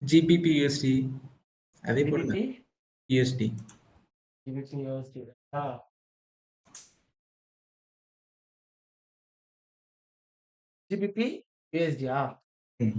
GBP, USD அதே போல GBP தான். யூஎஸ்டி. GBP USD. ஜிபிபி யூஎஸ்டியா? ம்.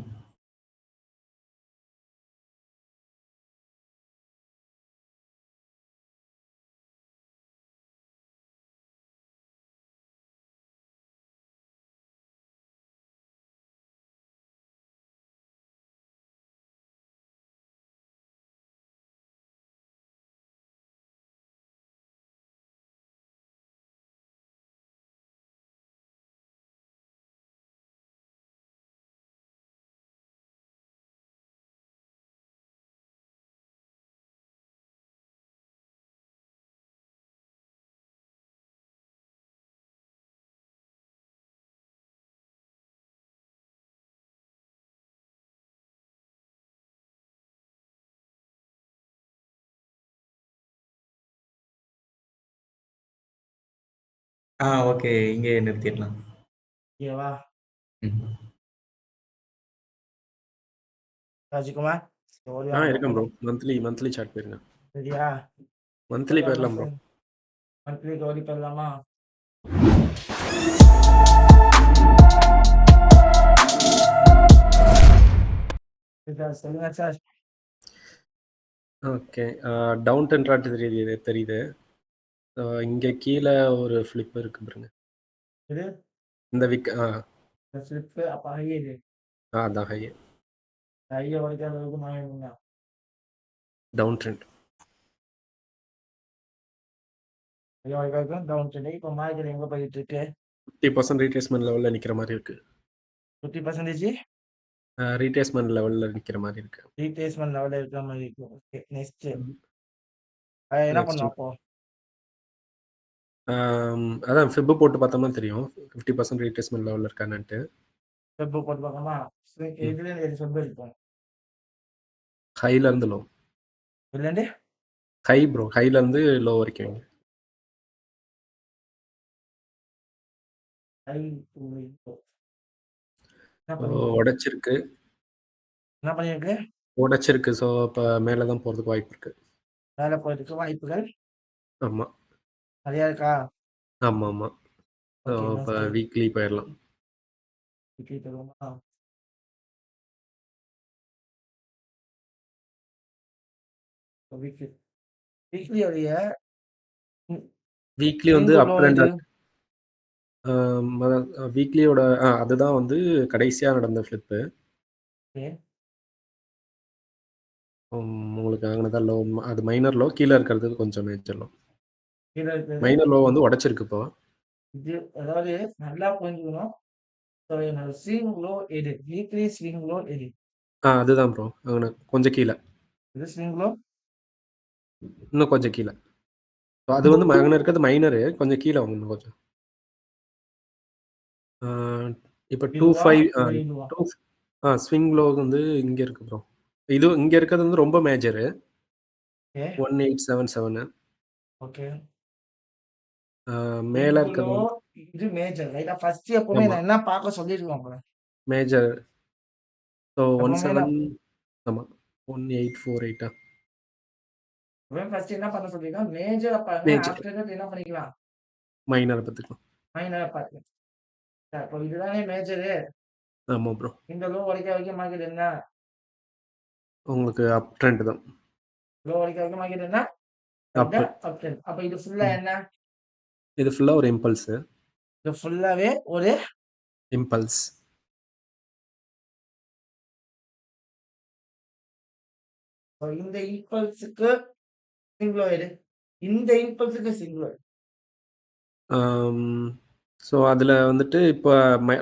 ஓகே. இங்கே நிறுத்திடலாம். ஓகேவா? ம். ராஜ்குமார் ஸ்டோரி ஆன் இருக்கேன் ப்ரோ. பண்ணுங்க. மந்த்லி சார்ட் போயிருங்க. சரியா? மந்த்லி போயிடலாம் ப்ரோ. மந்த்லி கௌரி போயிடலாமா? சொல்லுங்க சார். ஓகே. டவுன் டென் ராட் தெரியுது. இங்க கீழே ஒரு ஃபிளிப் இருக்கு பாருங்க. இது இந்த விக் ஸ்லிப் அப்ப ஹை இது. அதான் ஹை. ஹையை உடைக்காத அளவுக்கு மாறிடுங்க. Down trend. ஹையை உடைக்காத டவுன் ட்ரெண்ட். இப்போ மார்க்கெட் எங்க போயிட்டு இருக்கு? 50% ரீட்ரேஸ்மெண்ட் லெவல்ல நிக்கிற மாதிரி இருக்கு. 50% ரீட்ரேஸ்மெண்ட் லெவல்ல நிக்கிற மாதிரி இருக்கு. ரீட்ரேஸ்மெண்ட் லெவல்ல இருக்கிற மாதிரி இருக்கு. ஓகே, நெக்ஸ்ட் என்ன Next. பண்ணுவோம் அப்போ? அதான் ஃபிப் போட்டு பார்த்தோம்னா தெரியும் 50% ரீட்ரேஸ்மெண்ட் லெவல்ல இருக்கானுட்டு. வெப் போட்டு பார்க்கலாமா? இதுல எது வெப் இருக்கும்? ஹைல இருந்து லோ. இல்லைண்டு ஹை ப்ரோ. ஹைல இருந்து லோ வரைக்கும். High to low. உடைச்சிருக்கு. என்ன பண்ணிருக்கு? உடைச்சிருக்கு. ஸோ இப்போ மேலே தான் போகிறதுக்கு வாய்ப்பு இருக்கு. மேலே போயிருக்கு வாய்ப்புகள் ஆமா. நிறையா இருக்கா? ஆமா. ஸோ ஓகே, இப்போ next. வீக்லி போயிடலாம். வீக்லி போயிடுவோமா? வீக்லி உடைய வீக்லி வந்து அப் ட்ரெண்ட். வீக்லியோட அதுதான் வந்து கடைசியா நடந்த ஃபிளிப்பு. உங்களுக்கு அங்கனதான் லோ. அது மைனர் லோ. கீழே இருக்கிறது கொஞ்சம் மேஜர் லோ. மைனர் லோ வந்து உடைச்சிருக்கு இப்போ. இது அதாவது நல்லா புரிஞ்சுக்கணும். என்னோட ஸ்விங் லோ எது? வீக்லி ஸ்விங் லோ எது? அதுதான் ப்ரோ. கொஞ்சம் கீழே. இது ஸ்விங் லோ இன்னும் கொஞ்சம் கீழே. அது வந்து அங்கே இருக்கிறது மைனரு. கொஞ்சம் கீழே வாங்க இன்னும் கொஞ்சம். இப்போ 25 ஸ்விங் லோ வந்து இங்கே இருக்கு ப்ரோ. இது இங்கே இருக்கிறது வந்து ரொம்ப மேஜரு. 1877. ஓகே. மேலே இருக்கிறது இது மேஜர் ரைட்டா? ஃபர்ஸ்ட் எப்பவுமே நான் என்ன பார்க்க சொல்லிருக்கோம் ப்ரோ. மேஜர். ஸோ எப்பவுமே 17. ஆமாம் 1848. ஃபர்ஸ்ட் என்ன பண்ண சொல்லிருக்கோம்? மேஜர் பாருங்க. ஆஃப்டர் தட் என்ன பண்ணிக்கலாம்? மைனர் பார்த்துக்கலாம். மைனர் பாருங்க. இப்போ இதுதானே மேஜரு. ஆமா ப்ரோ. இந்த லோ வரைக்கும் வரைக்கும் மார்க்கெட் என்ன? உங்களுக்கு அப் ட்ரெண்ட் தான். லோ வரைக்கும் மார்க்கெட் என்ன? அப் ட்ரெண்ட். அப்ப இது ஃபுல்லா என்ன? இது ஃபுல்லா ஒரு இம்பல்ஸ். இது ஃபுல்லாவே ஒரு இம்பல்ஸ். இந்த இம்பல்ஸுக்கு சிங்கிள் எது? இந்த இம்பல்ஸுக்கு சிங்கிள். ஸோ அதில் வந்துட்டு இப்போ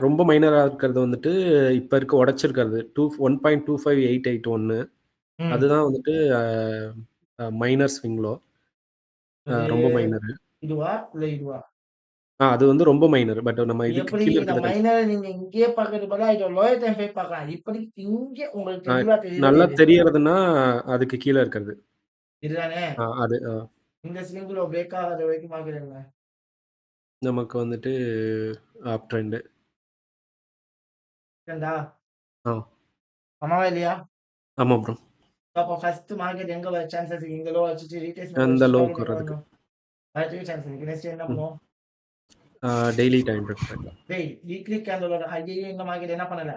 ரொம்ப மைனராக இருக்கிறது வந்துட்டு இப்போ இருக்க உடைச்சிருக்கிறது 1.25881. அதுதான் வந்துட்டு மைனர் ஸ்விங்லோ. ரொம்ப மைனர். இதுவா இல்ல இதுவா? அது வந்து ரொம்ப மைனர். பட் நம்ம இதுக்கு எப்படி கீழ இந்த இருக்கிறது மைனர் நீங்க இங்கேயே பார்க்கறது பதிலா இது லோயர் டைம் ஃபைவ் பார்க்கலாம். இப்படி இங்க உங்களுக்கு தெளிவா தெரியுது. நல்லா தெரியறதுன்னா அதுக்கு கீழே இருக்கிறது. இதுதானே? அது இந்த ஸ்விங்ல பிரேக் ஆகாத வரைக்கும் பார்க்குறேங்க. நமக்கு வந்துட்டு அப் ட்ரெண்ட். ஏண்டா? ஆ. ஆமாவா இல்லையா? ஆமா ப்ரோ. அப்போ ஃபர்ஸ்ட் மார்க்கெட் எங்க வர சான்சஸ் இருக்கு? இங்க லோ வச்சுட்டு ரீட்ரேஸ்மென்ட் அந்த வச்சுட்டு லோவுக்கு டார்கெட் வர்றதுக்கு. வரணும். வரதுக்கு சான்ஸ் இருக்கு. நெக்ஸ்ட் என்ன ம். பண்ணுவோம்? டெய்லி டைம் ஃப்ரேம்ல. டேய் வீக்லி கேண்டலோட ஹையையும் இந்த மார்க்கெட் என்ன பண்ணல.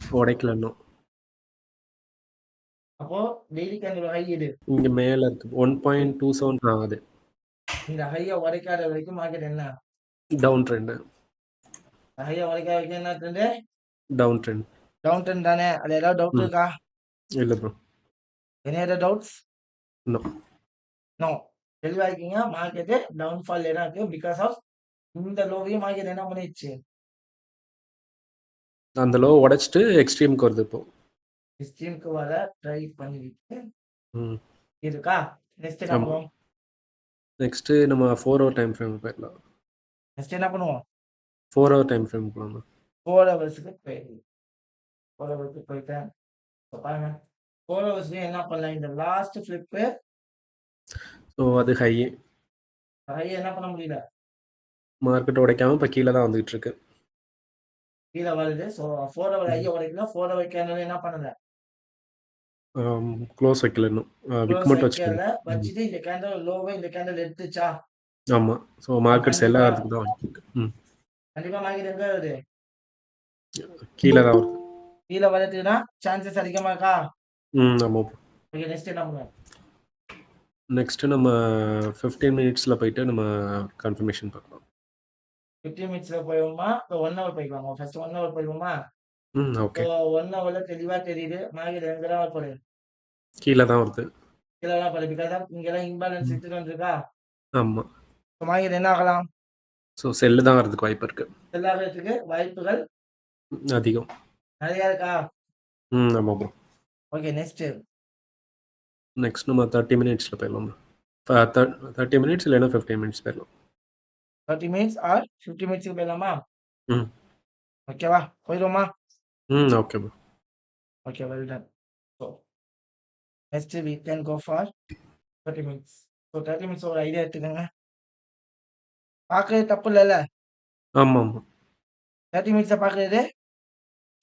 உடைக்கல இன்னும். அப்போ டெய்லி கேண்டலோட ஹை எது? இங்க மேல இருக்கு. 1.27 ஆகுது. இந்த ஹையை உடைக்காத வரைக்கும் மார்க்கெட் என்ன? Down trend. ஹையை உடைக்காத வரைக்கும் என்ன trend? Down trend. Down trend தானே. அது ஏதாவது டவுட் ம். இருக்கா? இல்ல bro. Any other doubts? No. No. தெளிவா இருக்கீங்க. மார்க்கெட் டவுன்ஃபால் என்ன இருக்கு? பிகாஸ் ஆஃப் இந்த லோவையும் மார்க்கெட் என்ன பண்ணிடுச்சு? அந்த லோ உடைச்சிட்டு எக்ஸ்ட்ரீம்க்கு வருது இப்போ. எக்ஸ்ட்ரீம்க்கு வர ட்ரை பண்ணிட்டு ம். இருக்கா? நெக்ஸ்ட் என்ன ஆமா. பண்ணுவோம்? நெக்ஸ்ட் நம்ம 4 ஹவர் டைம் ஃப்ரேம் போயிடலாம். நெக்ஸ்ட் என்ன பண்ணுவோம்? 4 ஹவர் டைம் ஃப்ரேம் போலாம். 4 ஹவர்ஸ்க்கு போயிடுது. 4 ஹவர்ஸ்க்கு போயிட்டேன். இப்போ பாருங்க 4 ஹவர்ஸ்லயும் என்ன பண்ணலாம்? இந்த லாஸ்ட் ஃபிளிப் ஸோ அது ஹை. ஹை என்ன பண்ண முடியல. மார்க்கெட் உடைக்காம இப்போ கீழே தான் வந்துகிட்டு இருக்கு. கீழே வருது. ஸோ 4 ஹவர் ஹையை உடைக்கல. 4 ஹவர் கேண்டல் என்ன பண்ணல. க்ளோஸ் வைக்கல இன்னும். விக் க்ளோஸ் மட்டும் வைக்கல. வச்சுக்கோங்க. வச்சுட்டு இந்த கேண்டல் லோவை இந்த கேண்டல் எடுத்துச்சா? ஆமா. ஸோ மார்க்கெட் செல் கண்டிப்பா ஆகிறதுக்கு தான் வந்துட்டு இருக்கு. ம். கண்டிப்பா மார்க்கெட் எங்க வருது? கீழே தான் வருது. கீழே வரதுக்குன்னா சான்சஸ் அதிகமா இருக்கா? ஆமா ப்ரோ. ஓகே நெக்ஸ்ட் என்ன பண்ணுவோம்? நெக்ஸ்ட் நம்ம 15 மினிட்ஸ்ல போயிட்டு நம்ம கன்ஃபர்மேஷன் பார்க்கலாம். 15 மினிட்ஸ்ல போயிடுவோமா? இப்போ 1 ஹவர் போய்க்கலாமா? ஃபர்ஸ்ட் 1 ஹவர் போயிடுவோமா? ஓகே. ஸோ 1 ஹவர்ல தெளிவா தெரியுது மார்க்கெட் எங்க தான் போகுது. கீழே தான் வருது. கீழே தான் போகுது. பிகாஸ் ஆஃப் இங்கெல்லாம் இம்பேலன்ஸ் ம். எடுத்துட்டு வந்துருக்கா? ஆமா. ஸோ மார்க்கெட் என்ன ஆகலாம்? ஸோ செல்லு தான் வரதுக்கு வாய்ப்பு இருக்கு. செல் ஆகிறதுக்கு வாய்ப்புகள் அதிகம். நிறைய இருக்கா? ஆமா ப்ரோ. ஓகே நெக்ஸ்ட் நெக்ஸ்ட் நம்ம 30 மினிட்ஸ்ல போயிடலாம் ப்ரோ. 30 மினிட்ஸ் இல்லைன்னா 15 மினிட்ஸ் போயிடலாம். 30 மினிட்ஸ் ஆர் 50 மினிட்ஸ்க்கு போயிடலாமா? ம். ஓகேவா? போயிடுவோமா? Okay bro. Okay well done. So next we can go for 30 minutes. So 30 minutes ஒரு ஐடியா எடுத்துக்கோங்க. பார்க்கறது தப்பு இல்லைல்ல. ஆமா ஆமா. 30 மினிட்ஸை பார்க்கறது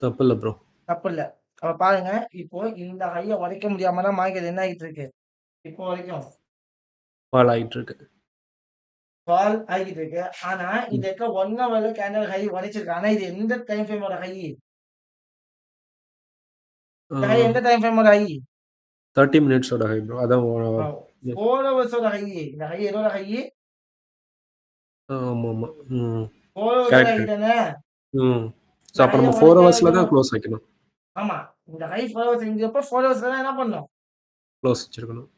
தப்பு இல்லை ப்ரோ. தப்பு இல்லை. அப்ப பாருங்க இப்போ இந்த ஹையை உடைக்க முடியாம தான் மார்க்கெட் என்ன ஆகிட்டு இருக்கு இப்போ வரைக்கும் ஃபால் ஆகிட்டு இருக்கு. ஃபால் ஆகிட்டு இருக்கு. ஆனா இந்த இருக்க 1 ஹவர்ல கேண்டல் ஹை உடைச்சிருக்கு. ஆனா இது எந்த டைம் ஃப்ரேமோட ஹை? இந்த ஹை எந்த டைம் ஃப்ரேமோட ஹை? 30 மினிட்ஸோட ஹை ப்ரோ. அதான் 4 ஹவர்ஸோட ஹை. இந்த ஹை எதோட ஹை? ஆமா ஆமா. 4 ஹவர்ஸோட ஹை கரெக்ட். தானே. ஸோ அப்போ நம்ம 4 ஹவர்ஸ்ல தான் க்ளோஸ் வைக்கணும். ஆமா இந்த ஹை 4 ஹவர்ஸ் இங்கப்ப 4 ஹவர்ஸ்ல தான் என்ன பண்ணணும்? க்ளோஸ் வச்சிருக்கணும்.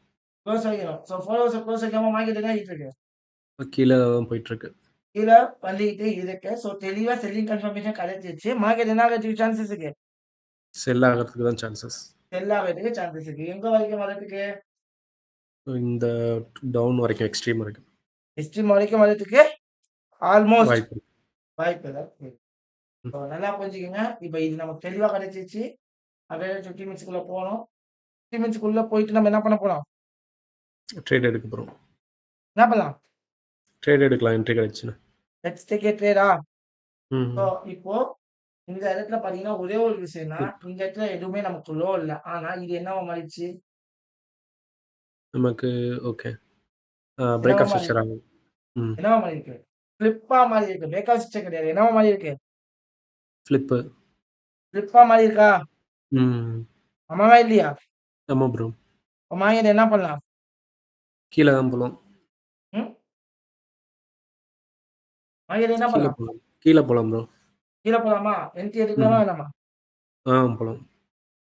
க்ளோஸ் வைக்கணும். ஸோ 4 ஹவர்ஸ் க்ளோஸ் வைக்காம மார்க்கெட் என்ன ஆகிட்டு இருக்கு? கீழே தான் போயிட்டு இருக்கு. கீழே வந்துகிட்டு இருக்கு. ஸோ தெளிவா செல்லிங் கன்ஃபர்மேஷன் கிடைச்சிருச்சு. மார்க்கெட் என்ன ஆகிறதுக்கு சான்சஸ் இருக்கு? செல் ஆகிறதுக்கு தான் சான்சஸ். செல் ஆகிறதுக்கு சான்சஸ் இருக்கு. எங்க வரைக்கும் வரதுக்கு? இந்த டவுன் வரைக்கும், எக்ஸ்ட்ரீம் வரைக்கும் எக்ஸ்ட்ரீம் வரைக்கும் வரதுக்கு ஆல்மோஸ்ட் வாய்ப்பு இருக்கு. வாய்ப்பு இருக்கு. ஸோ நல்லா புரிஞ்சுக்கோங்க. இப்போ இது நமக்கு தெளிவா கிடைச்சிருச்சு. அப்படியே 50 மினிட்ஸ்க்குள்ள போகணும். 50 மினிட்ஸ்க்குள்ள போயிட்டு நம்ம என்ன பண்ண போறோம்? ட்ரேட் எடுக்க போறோம். என்ன பண்ணலாம்? ட்ரேட் எடுக்கலாம் என்ட்ரி கிடைச்சுன்னா. லெட்ஸ் டேக் எ ட்ரேடா. ம். ஸோ இப்போ இந்த இடத்துல பாத்தீங்கன்னா ஒரே ஒரு விஷயம்னா இந்த இடத்துல எதுவுமே நமக்கு லோ இல்லை. ஆனா இது என்னவா மாறிடுச்சு? நமக்கு ஓகே. பிரேக் ஆஃப் என்னவா ஸ்ட்ரக்சர் ஆகும். என்னவா மாறி இருக்கு? ஃபிளிப்பா மாறி இருக்கு. பிரேக் ஆஃப் ஸ்ட்ரக்சர் கிடையாது. என்னவா மாறி இருக்கு? ஃபிளிப்பு. ஃபிளிப்பா மாறி இருக்கா? ஆமாவா இல்லையா? ஆமா ப்ரோ. மார்க்கெட் என்ன பண்ணலாம்? கீழே தான் போகலாம். மார்க்கெட் என்ன கீழே பண்ணலாம்? போகலாம். கீழே போகலாம் ப்ரோ. கீழே போலாமா? என்ட்ரி எடுக்கலாமா வேணாமா? போகலாம்.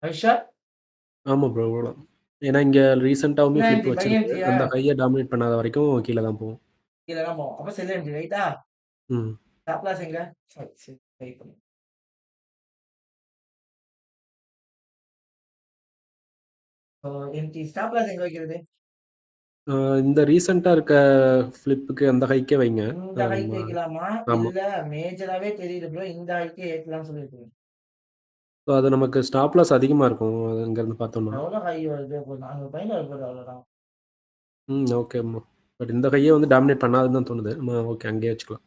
ஐஷா ஆமா ப்ரோ போகலாம். ஏன்னா இங்க ரீசெண்டாவுமே என்ன ஃபிளிப் என்ட்ரி? பை வச்சிருக்கு. என்ட்ரியா? அந்த ஹையை டாமினேட் பண்ணாத வரைக்கும் கீழே தான் போகும். கீழே தான் போவோம். அப்ப செல் என்ட்ரி ரைட்டா? ம். ஸ்டாப் லாஸ் எங்க? சரி ட்ரை பண்ணு. என்ட்ரி ஸ்டாப் லாஸ் எங்க வைக்கிறது? இந்த ரீசெண்டா இருக்க ஃபிளிப்புக்கு அந்த ஹைக்கே வைங்க. இந்த ஹைக் வைக்கலாமா? ஆமா. இல்ல மேஜராவே தெரியுது ப்ரோ. இந்த ஹைக்கே ஏற்றலாம் சொல்லியிருக்கீங்க. ஸோ அது நமக்கு ஸ்டாப் லாஸ் அதிகமா இருக்கும். அது இங்கேருந்து பார்த்தோம்னா. எவ்வளோ ஹை வருது? இப்போ 400 பாயிண்ட் வருது அவ்வளோதான். Okay bro. பட் இந்த ஹையை வந்து டாமினேட் பண்ணாதுன்னு தான் தோணுது. நம்ம ஓகே அங்கேயே வச்சுக்கலாம்.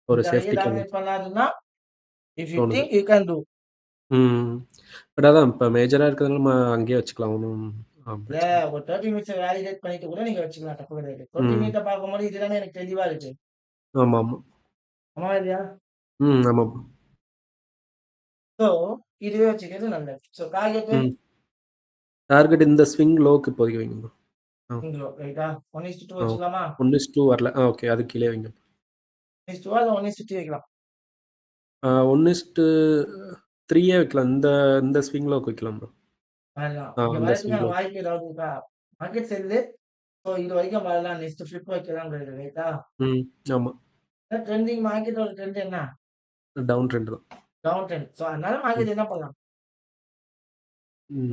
ஒரு இந்த ஹையை சேஃப்டிக்கு டாமினேட் பண்ணாதுன்னா இஃப் யூ தோணுது. Think you can do. ம். பட் அதான் இப்ப மேஜரா இருக்கிறதுனால நம்ம அங்கேயே வச்சுக்கலாம். ஒண்ணும் இல்ல பிரச்சனை இல்ல. ஒரு 30 மினிட்ஸ் வேலிடேட் பண்ணிட்டு கூட நீங்க வச்சுக்கலாம். தப்பு கிடையாது. 30 ம். மினிட்ட பார்க்கும்போது இதுதானே எனக்கு தெளிவா இருக்கு. ஆமாமா. ஆமாவா இல்லையா? ஆமா. ஸோ இதுவே வச்சுக்கிறது நல்லது. ஸோ டார்கெட்டு ம். டார்கெட் இந்த ஸ்விங் லோக்கு இப்போதைக்கு வைங்க ப்ரோ. ஆ. இங்களோ ரைட்டா? 1:2 ஆ. வச்சுக்கலாமா? 1:2 வரல. ஓகே. அதுக்கு கீழயே வைங்க. 1:2 இல்ல 1:3 வைக்கலாம். 1:3 வைக்கலாம். இந்த ஸ்விங் லோக்கு வைக்கலாம் ப்ரோ. வேணாம். ஆ இங்க இந்த ஸ்விங் வரதுக்கான லோக்கு. வாய்ப்பு ஏதாவது இருக்கா? மார்க்கெட் செல்லுது. ஸோ இது வரைக்கும் வரலாம். நெக்ஸ்ட் ஃபிளிப் வைக்கலாம்ன்றது ரைட்டா? ம். ஆமா. ட்ரெண்டிங் மார்க்கெட்டோட ட்ரெண்ட் என்ன? டவுன் ட்ரெண்ட் தான். Down trend. ஸோ அதனால ம். மார்க்கெட் என்ன பண்ணலாம்?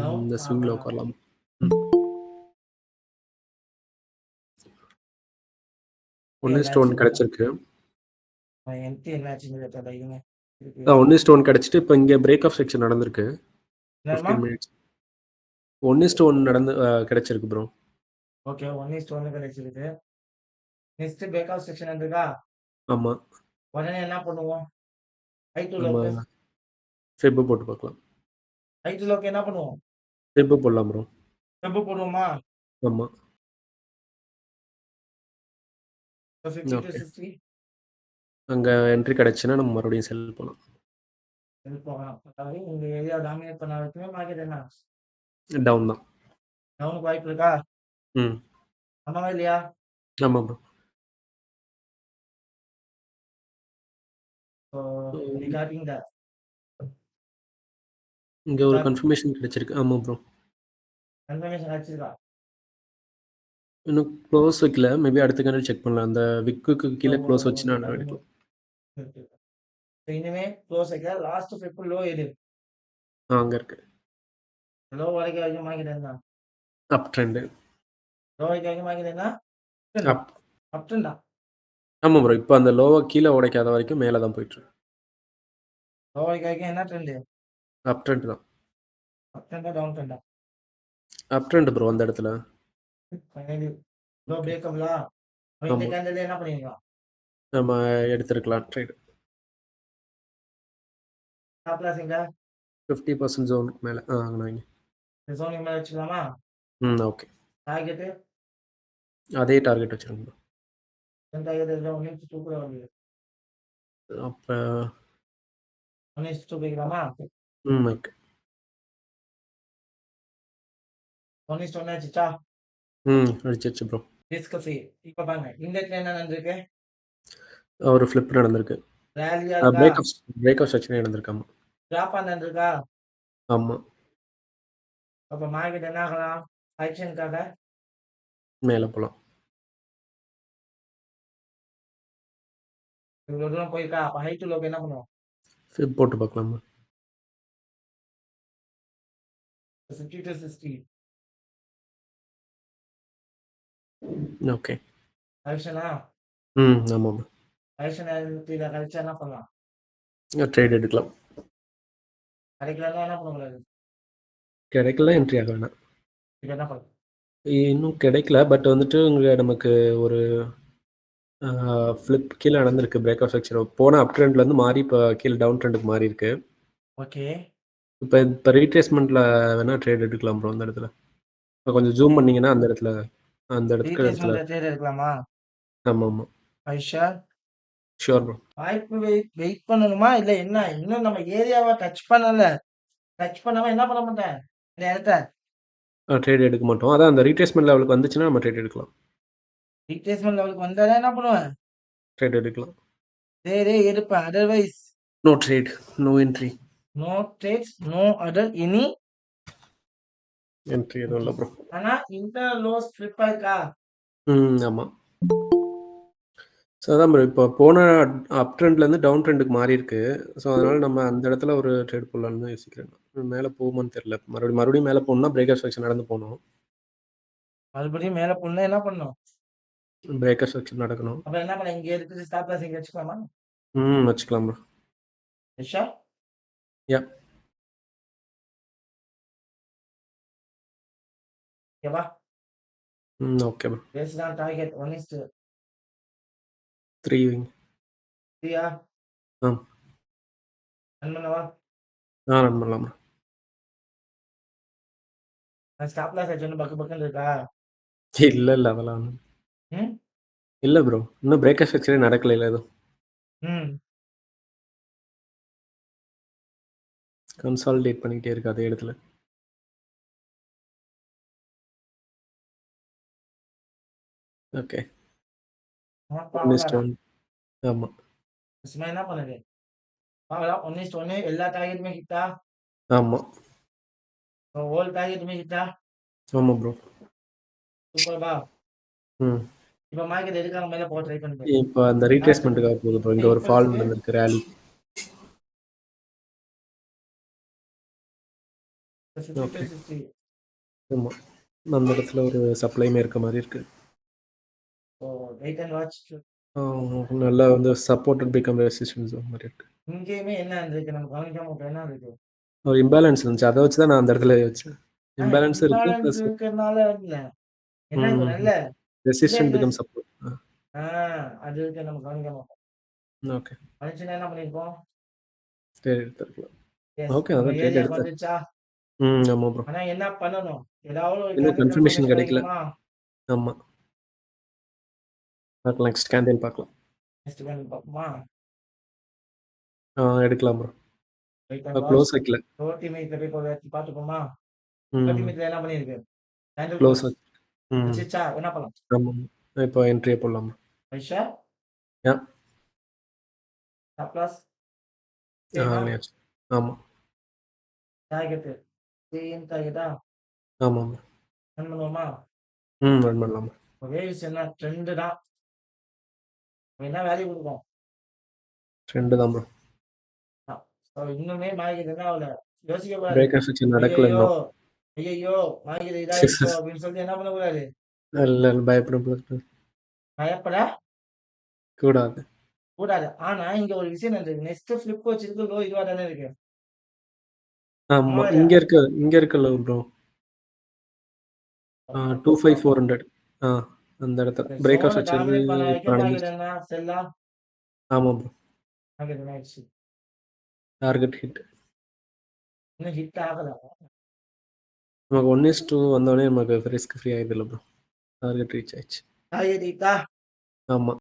டவுன் இந்த ஸ்விங் லோக்கு ஆகலாம். வரலாம். ம். என்ட்ரி 1:1 என்னாச்சுன்னு பார்க்கலாம். கிடைச்சிருக்கு. என்ட்ரி என்னாச்சுன்னு தெரியல இருங்க. இருக்கு. 1:1 கிடைச்சிட்டு இப்ப இங்க பிரேக் ஆஃப் செக்ஷன் நடந்திருக்கு. என்னம்மா? 15 மினிட்ஸ். 1:1 நடந்து கிடைச்சிருக்கு ப்ரோ. ஓகே. 1:1 கிடைச்சிருக்கு. நெக்ஸ்ட் பிரேக் அவுட் செக்ஷன் இருக்கா? ஆமா. உடனே என்ன பண்ணுவோம்? ஹை டு நம்ம லோக்கு. ஃபெப் போட்டு பார்க்கலாம். ஹை டு லோக்கு என்ன பண்ணுவோம்? ஃபெப் போடலாம் ப்ரோ. வெப் போடுவோமா? ஆமா. 50 to ஓகே. 60 அங்க என்ட்ரி கிடைச்சுன்னா நம்ம மறுபடியும் செல் போலாம். போகலாம். அதாவது உங்க ஏரியா டாமினேட் பண்ண வரைக்குமே மார்க்கெட் என்ன? டவுன் தான். டவுனுக்கு வாய்ப்பு இருக்கா? ம். ஆமாவா இல்லையா? ஆமா ப்ரோ. ஸோ ரிகார்டிங் த இங்க ஒரு கன்ஃபர்மேஷன் கிடைச்சிருக்கு. ஆமா ப்ரோ. கன்ஃபர்மேஷன் கிடைச்சிருக்கா? இன்னும் க்ளோஸ் வைக்கல. மேபி அடுத்த கேண்டில் செக் பண்ணலாம். அந்த விக்குக்கு கீழ க்ளோஸ் வச்சுனா நான் எடுக்கலாம். இனிமே க்ளோஸ் வைக்க லாஸ்ட் ஃபிளிப் லோ எது? அங்க இருக்கு. லோ வரைக்கும் மார்க்கெட் என்ன? அப் ட்ரெண்ட். லோ வரைக்கும் மார்க்கெட் என்ன? அப். அப் ட்ரெண்டா? ஆமா ப்ரோ. இப்ப அந்த லோவ கீழ உடைக்காத வரைக்கும் மேல தான் போயிட்டு இருக்கு. லோ வரைக்கும் என்ன ட்ரெண்ட்? அப் ட்ரெண்ட் தான். அப் ட்ரெண்டா டவுன் ட்ரெண்டா? அப் ட்ரெண்ட் ப்ரோ அந்த இடத்துல. Finally low okay. பிரேக்கப்ல இந்த ஆமா. கேண்டில் என்ன பண்ணிருக்கலாம்? நம்ம எடுத்திருக்கலாம் ட்ரேட். ஸ்டாப் லாஸ் எங்க? 50% ஜோனுக்கு மேல. அங்க வைங்க. இந்த ஜோனுக்கு மேல வச்சுக்கலாமா? ஓகே. டார்கெட் அதே டார்கெட் வச்சிருங்க ப்ரோ. டார்கெட் 1:2 கூட வருது. அப்ப 1:2 போய்க்கலாமா? ஓகே. 1:1 ஆச்சுச்சா? அடிச்சிருச்சு ப்ரோ. Risk free. இப்ப பாருங்க இந்த இடத்துல என்ன நடந்திருக்கு? ஒரு ஃபிளிப் நடந்திருக்கு. ரேலியா இருக்கா? பிரேக் ஆஃப் செக்ஷனே நடந்திருக்கு. ஆமா. டிராப் நடந்திருக்கா? ஆமா. அப்ப மார்க்கெட் என்ன ஆகலாம்? ஆக்ஷனுக்காக மேல போலாம். இவ்வளவு தூரம் போயிருக்கா? அப்ப ஹை டு லோக்கு என்ன பண்ணுவோம்? ஃபிப் போட்டு பார்க்கலாமா? 50 to 60 ஓகே. கரெக்ஷனா? ஆமா ப்ரோ. கரெக்ஷன் கீழ கழிச்சா என்ன பண்ணலாம்? ட்ரேட் எடுக்கலாம். கிடைக்கலன்னா என்ன பண்ணக்கூடாது? கிடைக்கல என்ட்ரி ஆக வேணாம். இப்ப என்ன பண்ணலாம்? இன்னும் கிடைக்கல. பட் வந்துட்டு நமக்கு ஒரு ஃபிளிப் கீழ நடந்திருக்கு பிரேக் ஆஃப் செக்ஷன். போன அப் ட்ரெண்ட்லேருந்து மாறி இப்போ கீழ டவுன் ட்ரெண்டுக்கு மாறி இருக்கு. ஓகே. இப்ப ரீட்ரேஸ்மெண்ட்ல வேணா ட்ரேட் எடுக்கலாம் ப்ரோ அந்த இடத்துல. இப்ப கொஞ்சம் ஜூம் பண்ணீங்கன்னா அந்த இடத்துல ரீட்ரேஸ்மென்ட்ல ட்ரேட் எடுக்கலாமா? ஆமாமா. Aisha sure bro. வாய்ப்பு வெயிட் பண்ணணுமா? இல்ல என்ன? இன்னும் நம்ம ஏரியாவ டச் பண்ணல. டச் பண்ணாம என்ன பண்ண மாட்டேன்? இந்த இடத்த ட்ரேட் எடுக்க மாட்டோம். அதான் அந்த ரீட்ரேஸ்மென்ட் லெவலுக்கு வந்துச்சுன்னா நம்ம ட்ரேட் எடுக்கலாம். ரீட்ரேஸ்மென்ட் லெவலுக்கு வந்தாலே என்ன பண்ணுவேன்? ட்ரேட் எடுக்கலாம். எடுப்பேன். Otherwise no trade, no entry. No trades, no other any entry எதுவும் இல்ல ப்ரோ. ஆனா இன்டர் லோஸ் ஃபிளிப் ஆயிருக்கா? ஆமா. ஸோ அதான் ப்ரோ இப்போ போன அப் ட்ரெண்ட்லேருந்து டவுன் ட்ரெண்டுக்கு மாறி இருக்கு. ஸோ அதனால நம்ம அந்த இடத்துல ஒரு ட்ரேட் போடலான்னு தான் யோசிக்கிறேன். மேலே போகுமான்னு தெரியல. மறுபடியும் மேலே போகணும்னா பிரேக் ஆஃப் செக்ஷன் நடந்து போகணும். மறுபடியும் மேல போனா என்ன பண்ணும்? பிரேக் ஆஃப் செக்ஷன் நடக்கணும். அப்ப என்ன பண்ண? இங்க இருக்குது ஸ்டாப் லாஸ் இங்க வச்சுக்கலாமா? வச்சுக்கலாம் ப்ரோ. ஐஷா யா. ஓகேவா? Okay bro. பேஸ் தான் டார்கெட் 1:3 வைங்க. சரியா? ஆ. ரன் பண்ணவா? ரன் பண்ணலாம் ப்ரோ. ஸ்டாப் லாஸ் ஆச்சு ஒண்ணு பக்கு பக்குன்னு இருக்கா? இல்ல, இல்ல அதெல்லாம் ஒண்ணும் ம். இல்ல ப்ரோ. இன்னும் பிரேக்கர் ஸ்ட்ரக்சரே நடக்கலைல எதுவும். ம். கன்சாலிடேட் பண்ணிக்கிட்டே இருக்கு அதே இடத்துல. ஓகே. 1:1. ஆமா. சும்மா என்ன பண்ணுது? பார்க்கலாம் 1:1 எல்லா டார்கெட்டுமே ஹிட்டா? ஆமா. ஹோல் டார்கெட்டுமே ஹிட்டா? ஆமா ப்ரோ. சூப்பர்ப்பா. ம். இப்ப மார்க்கெட் எதுக்காக மேல போக ட்ரை பண்ணுது? இப்ப அந்த ரீட்ரேஸ்மென்ட்க்காக போகுது ப்ரோ. இங்க ஒரு ஃபால் இம்பல்ஸ்க்கு நடந்திருக்கு ராலி. 50 to ஓகே. 60. ஆமா. அந்த இடத்துல ஒரு சப்ளைமே இருக்க மாரி இருக்கு. So wait and watch. நல்லா வந்து சப்போர்ட்டட் பிகம் ரெசிஸ்டன்ஸ் மாரி இருக்கு. இங்கேயுமே என்ன இருக்கு நம்ம கவனிக்காம விட்டோம். என்ன இருக்கு? ஒரு இம்பேலன்ஸ் இருந்துச்சு. அத வச்சு தான் நான் அந்த இடத்துல யோசிச்சேன். இம்பேலன்ஸ் இருக்கு இம்பேலன்ஸ் பிளஸ் இருக்கிறதுனால இல்ல. என்ன இப்போ நல்ல ரெசிஸ்டன்ட் இந்த பிகம் சப்போர்ட். அது இருக்கு நம்ம கவனிக்காம விட்டோம். ஓகே. கவனிச்சுன்னா என்ன பண்ணிருப்போம்? சரி எடுத்துக்கலாம். எஸ் ஓகே நம்ம அதான் ட்ரேட் ஏரியாவுக்கு எடுத்தேன். வந்துச்சா? ஆமா ப்ரோ. ஆனா என்ன பண்ணணும்? ஏதாவது ஒரு இன்னும் கேண்டில் கன்ஃபர்மேஷன் கன்ஃபர்மேஷன் கிடைக்கல. கிடைக்கணுமா? ஆமா. பார்க்கலாம். நெக்ஸ்ட் கேண்டில் பார்க்கலாம். நெக்ஸ்ட் கேண்டில் பார்ப்போமா? எடுக்கலாம் bro. Wait and watch. Close வைக்கல. 30 மினிட்ல போய் பார்த்துப்போமா? 30 ம். மினிட்ல என்ன பண்ணிருக்கு? Candle close close. வச்சு. ம். வச்சிச்சா? என்ன பண்ணலாம்? ஆமா. இப்போ என்ட்ரியே போடலாம் ப்ரோ. ஐஷா யா. ஸ்டாப் லாஸ் ஆனியாச்சு. ஆமா. டார்கெட் சேம் டார்கெட்டா? ஆமா ப்ரோ. ரன் பண்ணுவோமா? ரன் பண்ணலாம் ப்ரோ. ஒரே விஷயம் என்ன ட்ரெண்ட் தான். என்ன வேல்யூ கொடுக்கும்? ட்ரெண்ட் தான் ப்ரோ. இன்னுமே மார்க்கெட் என்ன ஆகல யோசிக்க கூடாது. பிரேக்கர் ஸ்ட்ரக்சர் நடக்கல ஐயோ இன்னும். ஐயோ மார்க்கெட் இதாயிடுச்சோ அப்படின்னு சொல்லிட்டு என்ன பண்ணக்கூடாது? இல்ல பயப்பட பயப்பட கூடாது. கூடாது. ஆனா இங்க ஒரு விஷயம் நடந்தது. நெக்ஸ்ட் ஃபிளிப் வச்சிருக்கு லோ இதுவா தானே இருக்கு. ஆமா. இங்க இருக்குல்ல ப்ரோ. 25,400. அந்த இடத்துல பிரேக்கர் ஜோனை ஸ்ட்ரக்சர் டாமினேட் பண்ண வரைக்கும் டார்கெட் நடந்துருச்சு. என்ன செல்லா? ஆமா ப்ரோ. டார்கெட் என்ன ஆயிடுச்சு? Target hit. இன்னும் ஹிட் ஆகல. நமக்கு 1:2 வந்தோடனே நமக்கு ரிஸ்க் ஃப்ரீ ஆயிடுதுல்ல ப்ரோ. டார்கெட் ரீச் ஆயிடுச்சு. டார்கெட் ஹிட்டா? ஆமா.